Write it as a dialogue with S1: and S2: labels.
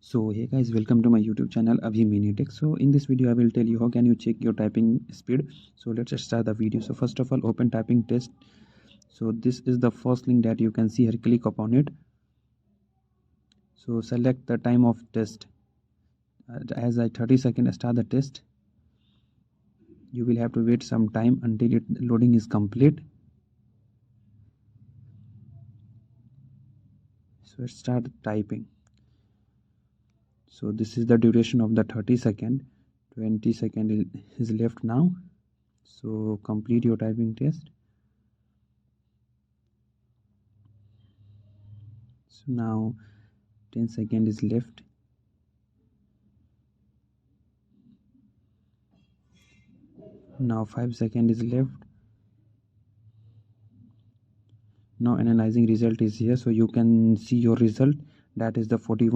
S1: So hey guys, welcome to my YouTube channel Abhi Mini Tech. So in this video I will tell you how can you check your typing speed. So let's start the video. So first of all, open typing test. So this is the first link that you can see here. Click upon it. So select the time of test as I 30 seconds. Start the test. You will have to wait some time until loading is complete. So let's start typing. So this is the duration of the 30 second. 20 seconds is left now. So complete your typing test. So now 10 seconds is left. Now 5 seconds is left. Now analyzing result is here, so you can see your result, that is the 41